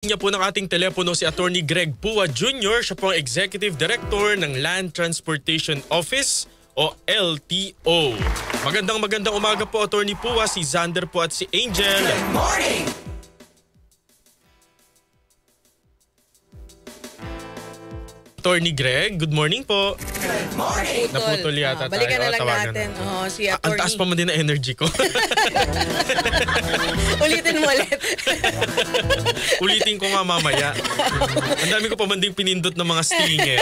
Niya po ng ating telepono si Attorney Greg Pua Jr. Siya po ang Executive Director ng Land Transportation Office o LTO. Magandang umaga po, Attorney Pua. Si Xander po at si Angel. Good morning! Attorney Greg, good morning po. Good morning. Naputol yata tayo. Balikan na lang natin. Si Ang Attorney. taas pa man din ang energy ko. Ulitin mo ulit. Ulitin ko nga mamaya. Ang dami ko pa man din pinindot ng mga stinger.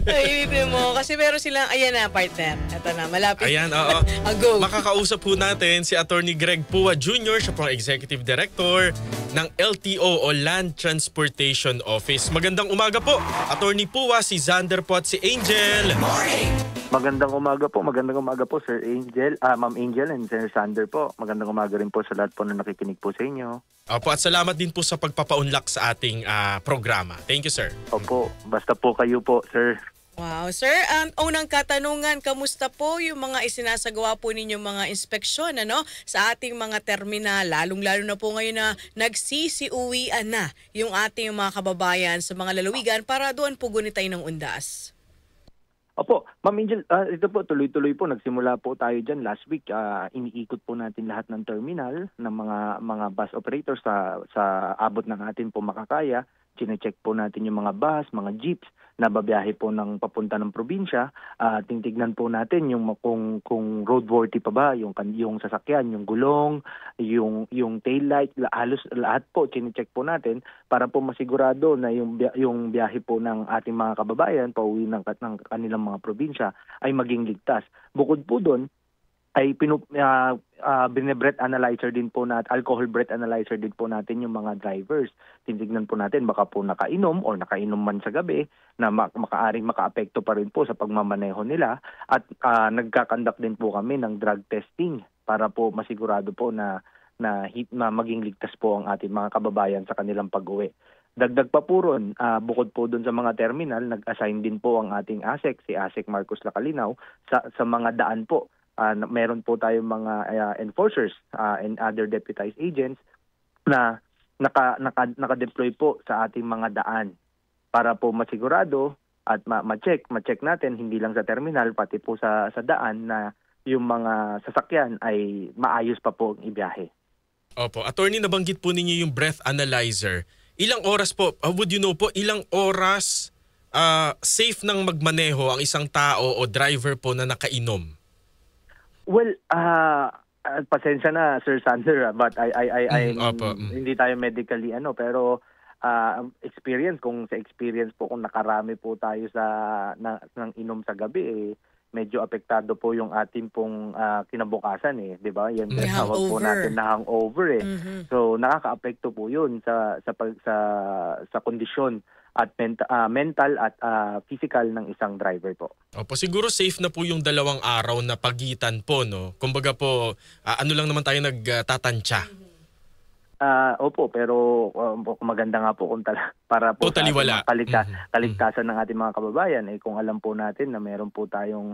Ulitin mo. Kasi meron silang, ayan na partner. Ito na, malapit. Ayan, oo. Go. Makakausap po natin si Attorney Greg Pua Jr. Siya po ang Executive Director ng LTO o Land Transportation Office. Magandang umaga po, Attorney Pua, si Xander po at si Angel. Good morning! Magandang umaga po Sir Angel, Ma'am Angel and Sir Sander po. Magandang umaga rin po sa lahat po na nakikinig po sa inyo. Opo, at salamat din po sa pagpapaunlak sa ating programa. Thank you, sir. Opo, basta po kayo po, Sir. Wow, sir, unang katanungan, kamusta po yung mga isinasagawa po ninyong mga inspeksyon sa ating mga terminal, lalong-lalo na po ngayon na nagsisiuwian na yung ating mga kababayan sa mga lalawigan para doon po gunitay ng undas? Opo, Ma'am Angel, ito po, tuloy-tuloy po. Nagsimula po tayo dyan last week. Iniikot po natin lahat ng terminal ng mga bus operators sa abot ng atin po makakaya. Chine-check po natin yung mga bus, mga jeeps na babiyahe po ng papunta ng probinsya. Tingtignan po natin kung roadworthy pa ba yung sasakyan, yung gulong, yung tail light, halos lahat po chine-check po natin para po masigurado na yung biyahe po ng ating mga kababayan pauwi ng kanilang mga probinsya ay maging ligtas. Bukod po doon, ay bine-breath analyzer din po natin, alcohol breath analyzer din po natin yung mga drivers. Titignan po natin baka po nakainom man sa gabi na makaaring makaapekto pa rin po sa pagmamaneho nila at nagkakandak din po kami ng drug testing para po masigurado po na maging ligtas po ang ating mga kababayan sa kanilang pag-uwi. Dagdag pa po ron, bukod po doon sa mga terminal, nag-assign din po ang ating ASEC, si ASEC Marcos Lacalinaw, sa mga daan po. Meron po tayong mga enforcers and other deputized agents na naka-deploy po sa ating mga daan para po masigurado at ma-check natin hindi lang sa terminal pati po sa daan na yung mga sasakyan ay maayos pa po ang ibiyahe. Opo, Attorney, nabanggit po ninyo yung breath analyzer. Ilang oras po, would you know po, ilang oras safe nang magmaneho ang isang tao o driver po na nakainom? Well, pasensya na Sir Sander, but hindi tayo medically pero experience kung nakarami po tayo ng inom sa gabi medyo apektado po yung ating pong kinabukasan 'di ba? Yan tawag po natin na hangover So nakakaapekto po 'yun sa kondisyon at mental at physical ng isang driver po. Opo, siguro safe na po yung 2 araw na pagitan po, no? Kumbaga po, ano lang naman tayo nagtatansya. Opo, pero maganda nga po para po totally wala. Kaligtasan ng ating mga kababayan kung alam po natin na meron po tayong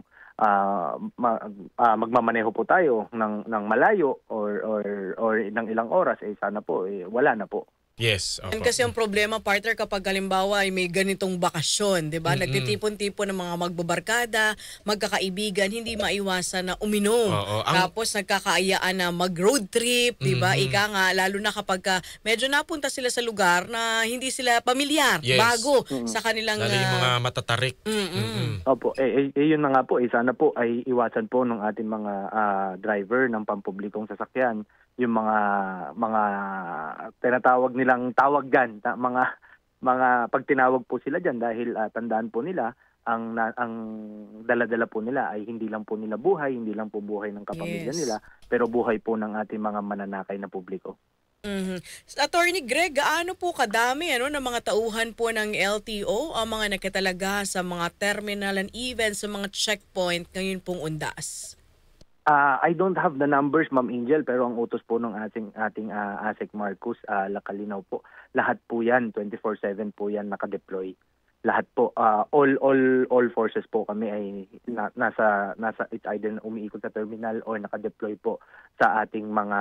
magmamaneho po tayo ng malayo or ng ilang oras sana po wala na po. Yes. Yan kasi ang problema, partner, kapag halimbawa ay may ganitong bakasyon, di ba? Nagtitipon-tipon ng mga magbabarkada, magkakaibigan, hindi maiwasan na uminom. Tapos nagkakaayaan na mag-road trip, di ba? Ika nga, lalo na kapag medyo napunta sila sa lugar na hindi sila pamilyar, bago sa kanilang... Lalo yung mga matatarik. Opo, yun na nga po, sana po ay iwasan po ng ating mga driver ng pampublikong sasakyan yung mga tinatawag nilang tawaggan, mga pag tinawag po sila diyan dahil tandaan po nila ang dala-dala po nila ay hindi lang po nila buhay, hindi lang po buhay ng kapamilya nila, pero buhay po ng ating mga mananakay na publiko. Attorney Greg, gaano po kadami ng mga tauhan po ng LTO ang mga nakitalaga sa mga terminal and even sa mga checkpoint ngayon pong undas? I don't have the numbers, Ma'am Angel, pero ang utos po ng ating ASEC Marcos Lacalinaw po, lahat po yan, 24/7 po yan nakadeploy. lahat po all forces po kami ay nasa it's either umiikot sa terminal or naka-deploy po sa ating mga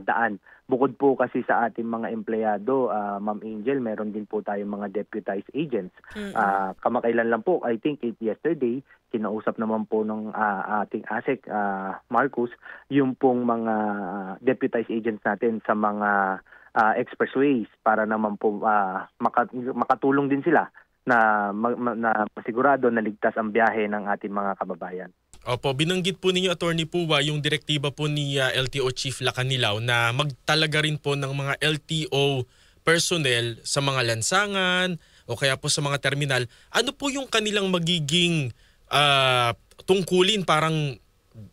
daan. Bukod po kasi sa ating mga empleyado, Ma'am Angel, meron din po tayong mga deputized agents. Kamakailan lang po, I think yesterday, kinausap naman po ng ating ASEC Marcus yung pong mga deputized agents natin sa mga expressways para naman po makatulong din sila na masigurado na ligtas ang biyahe ng ating mga kababayan. Opo, binanggit po ninyo, Attorney Puwa, yung direktiba po ni LTO Chief Lacanilaw na magtalaga rin po ng mga LTO personnel sa mga lansangan o kaya po sa mga terminal. Ano po yung kanilang magiging tungkulin? Parang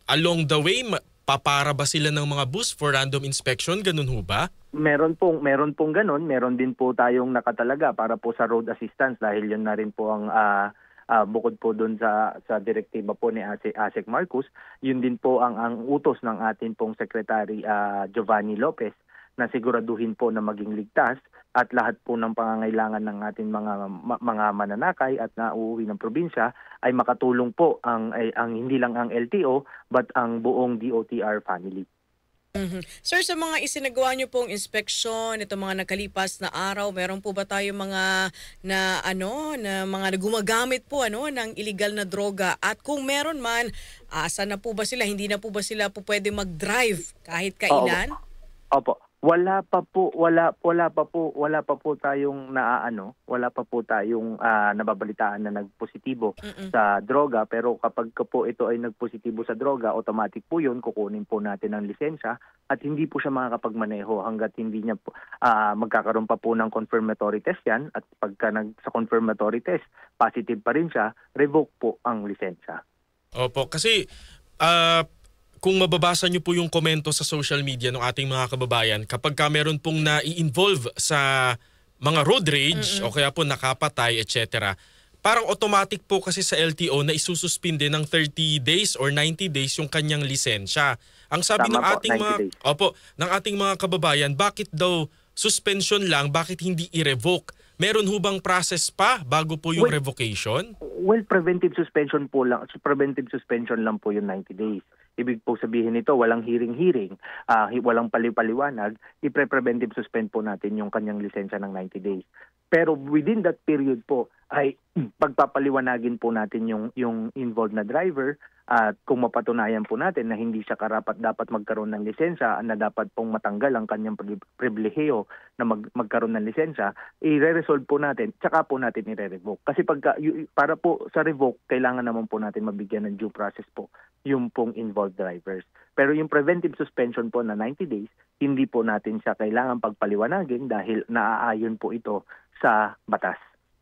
along the way, papara ba sila ng mga bus for random inspection? Ganun ho ba? Meron pong ganun. Meron din po tayong nakatalaga para po sa road assistance dahil yun na rin po ang bukod po doon sa direktiba po ni ASEC Marcus, yun din po ang utos ng ating pong Secretary Giovanni Lopez na siguraduhin po na maging ligtas at lahat po ng pangangailangan ng ating mga mananakay at nauuwi ng probinsya ay makatulong po ang hindi lang ang LTO but ang buong DOTR family. Sir, sa mga isinagawa niyo pong inspeksyon, itong mga nakalipas na araw, meron po ba tayo mga mga gumagamit po ng illegal na droga? At kung meron man, asa na po ba sila? Hindi na po ba sila po pwede mag-drive kahit kailan? Opo. Wala pa po tayong nababalitaan na nagpositibo sa droga, pero kapag po ito ay nagpositibo sa droga, automatic po 'yun, kukunin po natin ang lisensya at hindi po siya makakapagmaneho hangga't hindi niya magkakaroon pa po ng confirmatory test 'yan, at pagka sa confirmatory test positive pa rin siya, revoke po ang lisensya. Opo, kasi kung mababasa nyo po yung komento sa social media ng ating mga kababayan, kapag meron pong na-i-involve sa mga road rage o kaya po nakapatay, etc., parang automatic po kasi sa LTO na isususpinde ng 30 days or 90 days yung kanyang lisensya. Ang sabi ng ating mga kababayan, bakit daw suspension lang, bakit hindi i-revoke? Meron ho bang process pa bago po yung revocation? Well, preventive suspension lang po yung 90 days. Ibig po sabihin nito, walang hearing, walang paliwaliwanag, i-preventive suspend po natin yung kanyang lisensya ng 90 days. Pero within that period po ay pagpapaliwanagin po natin yung involved na driver at kung mapatunayan po natin na hindi siya dapat magkaroon ng lisensya, na dapat pong matanggal ang kanyang pribilehiyo na magkaroon ng lisensya, i-resolve po natin, tsaka po natin i-revoke. Kasi para po sa revoke, kailangan naman po natin mabigyan ng due process po yung pong involved drivers. Pero yung preventive suspension po na 90 days, hindi po natin siya kailangan pagpaliwanagin dahil naaayon po ito sa batas.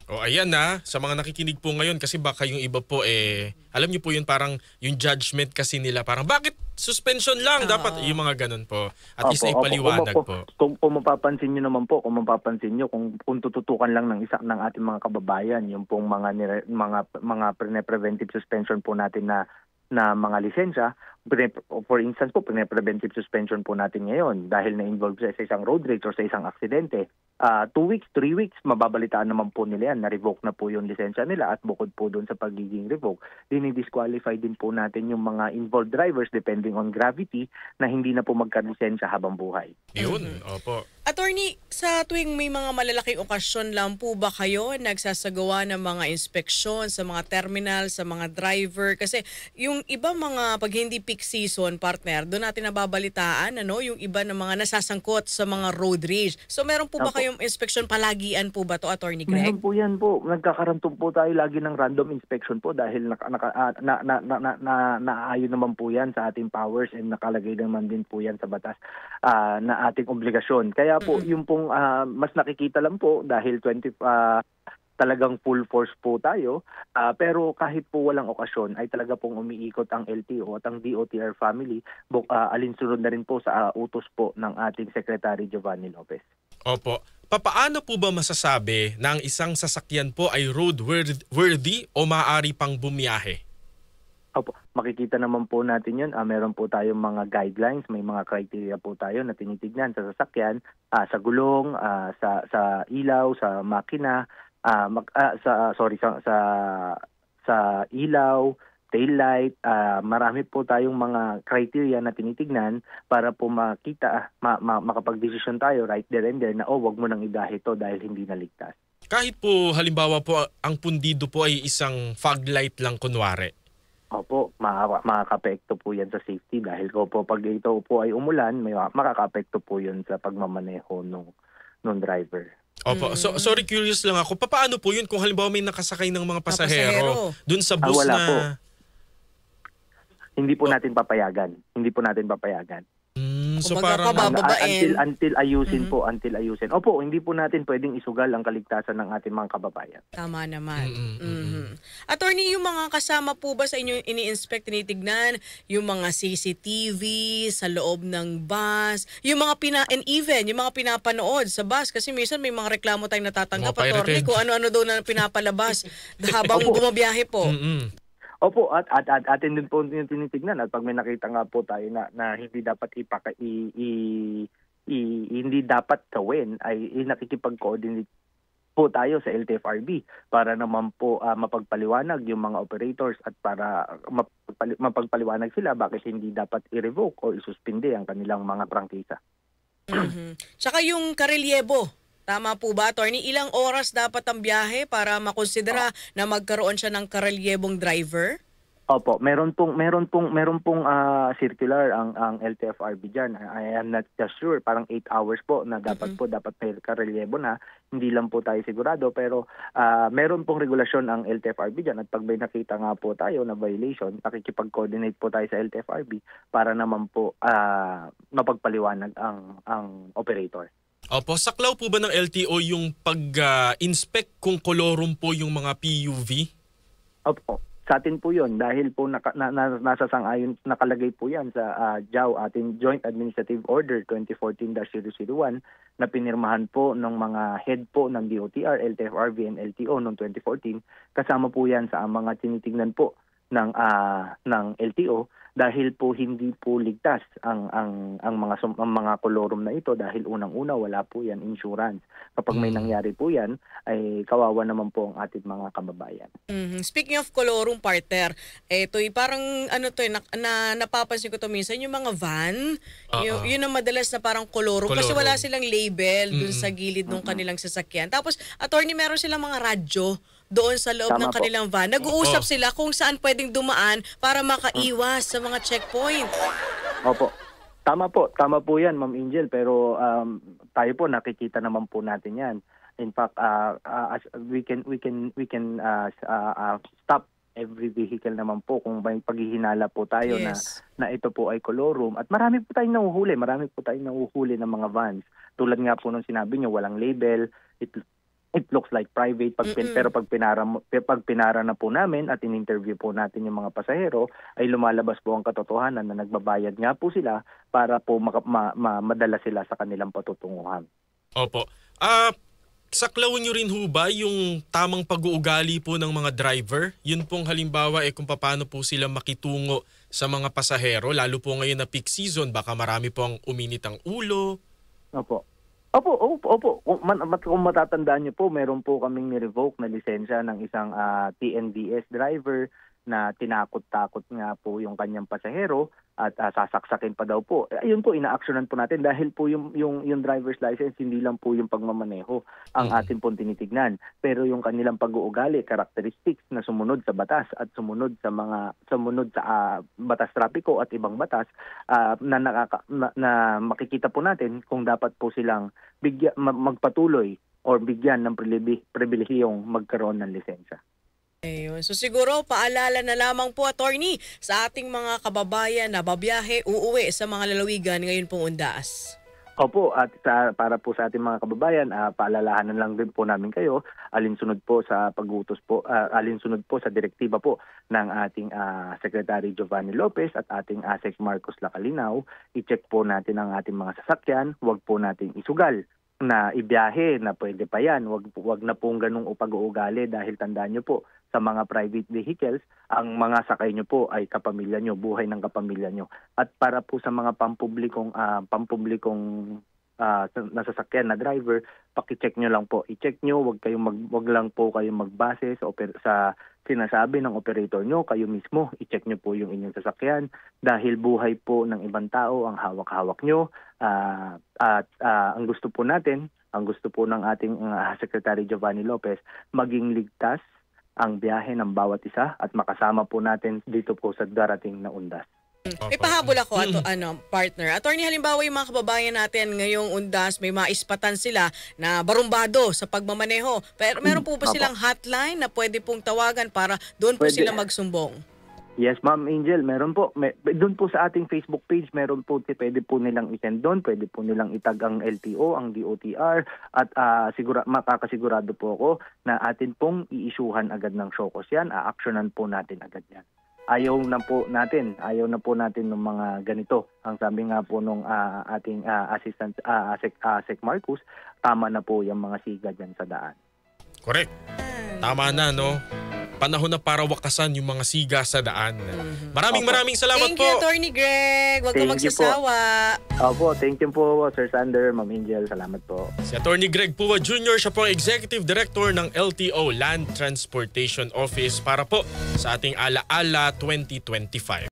O ayan na, sa mga nakikinig po ngayon, kasi baka yung iba po alam niyo po yun, parang yung judgment kasi nila, parang bakit suspension lang? Dapat yung mga ganun po. At least ipaliwanag po. Kung mapapansin niyo naman po, kung tututukan lang ng ating mga kababayan, yung pong mga preventive suspension po natin na mga lisensya, for instance po, preventive suspension po natin ngayon dahil na-involve sa isang road rage or sa isang aksidente. 2 weeks, 3 weeks, mababalitaan naman po nila yan, na-revoke na po yung lisensya nila, at bukod po doon sa pagiging revoke, dinidisqualify din po natin yung mga involved drivers depending on gravity na hindi na po magka-lisensya habang buhay. Yun, opo. Attorney, sa tuwing may mga malalaking okasyon lang po ba kayo nagsasagawa ng mga inspeksyon sa mga terminal, sa mga driver? Kasi yung iba pag hindi peak season, partner, doon natin nababalitaan, yung iba na mga nasasangkot sa mga road rage. So meron po ba kayong inspeksyon palagian po ba to, Attorney Greg? Meron po yan po. Nagkakarantong po tayo lagi ng random inspection po dahil naayon naman po yan sa ating powers and nakalagay naman din po yan sa batas na ating obligasyon. Kaya po yung pong mas nakikita lang po dahil talagang full force po tayo, pero kahit po walang okasyon ay talaga pong umiikot ang LTO at ang DOTR family, alinsunod na rin po sa utos po ng ating Secretary Giovanni Lopez. Opo. Papaano po ba masasabi na ang isang sasakyan po ay roadworthy o maaari pang bumiyahe? Opo, makikita naman po natin yun. Meron po tayong mga guidelines, may mga criteria po tayo na tinitignan sa sasakyan, sa gulong, sa ilaw, sa makina, sa ilaw, taillight, marami po tayong mga criteria na tinitignan para po makita, makapag-desisyon tayo right there and there na wag mo nang idahe ito dahil hindi naligtas. Kahit po halimbawa po ang pundido po ay isang fog light lang kunwari. Opo, makaka-apekto po yan sa safety dahil pag ito po ay umulan, makaka-apekto po yun sa pagmamaneho nung driver. Opo. So, sorry, curious lang ako. Paano po yun kung halimbawa may nakasakay ng mga pasahero dun sa bus wala na... po. Hindi po natin papayagan. So Kumbaga, parang until ayusin po, until ayusin. Opo, hindi po natin pwedeng isugal ang kaligtasan ng ating mga kababayan. Tama naman. Attorney, yung mga kasama po ba sa inyo ini-inspect, tinitignan, yung mga CCTV sa loob ng bus, yung mga and even yung mga pinapanood sa bus kasi minsan may mga reklamo tayong natatanggap, attorney, kung ano-ano daw na pinapalabas habang bumabiyahe po. Opo, at atin din po yung tinitignan at pag may nakita nga po tayo na hindi dapat hindi dapat gawin ay nakikipag-coordinate po tayo sa LTFRB para naman po mapagpaliwanag yung mga operators at para mapagpaliwanag sila bakit hindi dapat i-revoke o isuspinde ang kanilang mga prangkisa. Tsaka yung karelyebo. Tama po ba, attorney? Ilang oras dapat ang biyahe para makonsidera na magkaroon siya ng karelyebong driver? Opo, meron pong circular ang LTFRB diyan. I am not just sure, parang 8 hours po na dapat may karelyebo na. Hindi lang po tayo sigurado pero meron pong regulasyon ang LTFRB diyan at pag may nakita nga po tayo na violation, nakikipag-coordinate po tayo sa LTFRB para naman po mapagpaliwanag ang operator. Opo, saklaw po ba ng LTO yung pag-inspect kung kolorum po yung mga PUV? Opo, sa atin po yun dahil po nasa sang-ayon, nakalagay po yan sa JAO, ating Joint Administrative Order 2014-001 na pinirmahan po ng mga head po ng DOTR, LTFRB and LTO noong 2014. Kasama po yan sa mga tinitingnan po ng LTO dahil po hindi po ligtas ang mga kolorum na ito dahil unang-una wala po yan insurance. Kapag may nangyari po yan ay kawawa naman po ang ating mga kababayan. Speaking of kolorum, partner, parang napapansin ko to minsan yung mga van, yun ang madalas na parang kolorum kasi wala silang label dun sa gilid ng kanilang sasakyan. Tapos attorney, meron silang mga radyo doon sa loob ng kanilang van. Nag-uusap sila kung saan pwedeng dumaan para makaiwas sa mga checkpoint. Opo. Tama po 'yan, Ma'am Angel, pero tayo po nakikita naman po natin 'yan. In fact, we can stop every vehicle naman po kung may paghihinala po tayo na ito po ay kolorum. At marami po tayong nahuhuli ng mga vans. Tulad nga po nung sinabi niyo, walang label, it looks like private pero pag pinara na po namin at in-interview po natin yung mga pasahero ay lumalabas po ang katotohanan na nagbabayad nga po sila para po madala sila sa kanilang patutunguhan. Opo. Saklawin nyo rin ho ba yung tamang pag-uugali po ng mga driver? Yun pong halimbawa kung paano po sila makitungo sa mga pasahero, lalo po ngayon na peak season, baka marami po ang uminit ang ulo. Opo. Kung matatandaan niyo po, meron po kaming ni-revoke na lisensya ng isang TNVS driver na tinakot-takot nga po yung kanyang pasahero at sasaksakin pa daw po. Ayun po, ina-actionan po natin dahil po yung driver's license, hindi lang po yung pagmamaneho ang ating pong tinitignan. Pero yung kanilang pag-uugali, characteristics na sumunod sa batas at sumunod sa batas trapiko at ibang batas na makikita po natin kung dapat po silang magpatuloy or bigyan ng pribilehiyong magkaroon ng lisensya. Ayun. So siguro paalala na lamang po, attorney, sa ating mga kababayan na babiyahe, uuwi sa mga lalawigan ngayon pong undas. Opo, at para po sa ating mga kababayan, paalalahanan lang din po namin kayo, alinsunod po sa pag-utos po, alinsunod po sa direktiba po ng ating Secretary Giovanni Lopez at ating ASEC Marcos Lacalinaw. I-check po natin ang ating mga sasakyan, huwag po nating isugal na ibiyahe na pwede pa yan. Wag na pong ganung pag-uugali dahil tandaan nyo po, sa mga private vehicles, ang mga sakay nyo po ay kapamilya nyo, buhay ng kapamilya nyo. At para po sa mga pampublikong nasasakyan na driver, paki-check nyo lang po. I-check nyo, wag lang po kayong magbase sa sinasabi ng operator nyo, kayo mismo, i-check nyo po yung inyong sasakyan dahil buhay po ng ibang tao ang hawak-hawak nyo. At ang gusto po ng ating Secretary Giovanni Lopez, maging ligtas ang biyahe ng bawat isa at makasama po natin dito po sa darating na undas. May pahabol ako, partner. Attorney, halimbawa yung mga kababayan natin ngayong undas, may maispatan sila na barumbado sa pagmamaneho. Pero meron po ba silang hotline na pwede pong tawagan para doon po sila magsumbong? Yes, Ma'am Angel, meron po. Doon po sa ating Facebook page, meron po, pwede po nilang i-send doon, pwede po nilang itag ang LTO, ang DOTR, at makakasigurado po ako na atin pong i-issuehan agad ng SOCOS yan, a-actionan po natin agad yan. Ayaw na po natin ng mga ganito. Ang sabi nga po nung ating assistant, Sec Marcus, tama na po yung mga siga dyan sa daan. Correct. Tama na, no? Panahon na para wakasan yung mga siga sa daan. Maraming salamat po. Thank you, Attorney Greg. Huwag ka magsasawa. Opo, thank you po, Sir Sander, Ma'am Angel. Salamat po. Si Attorney Greg Pua Jr., siya po ang Executive Director ng LTO, Land Transportation Office, para po sa ating Alaala 2025.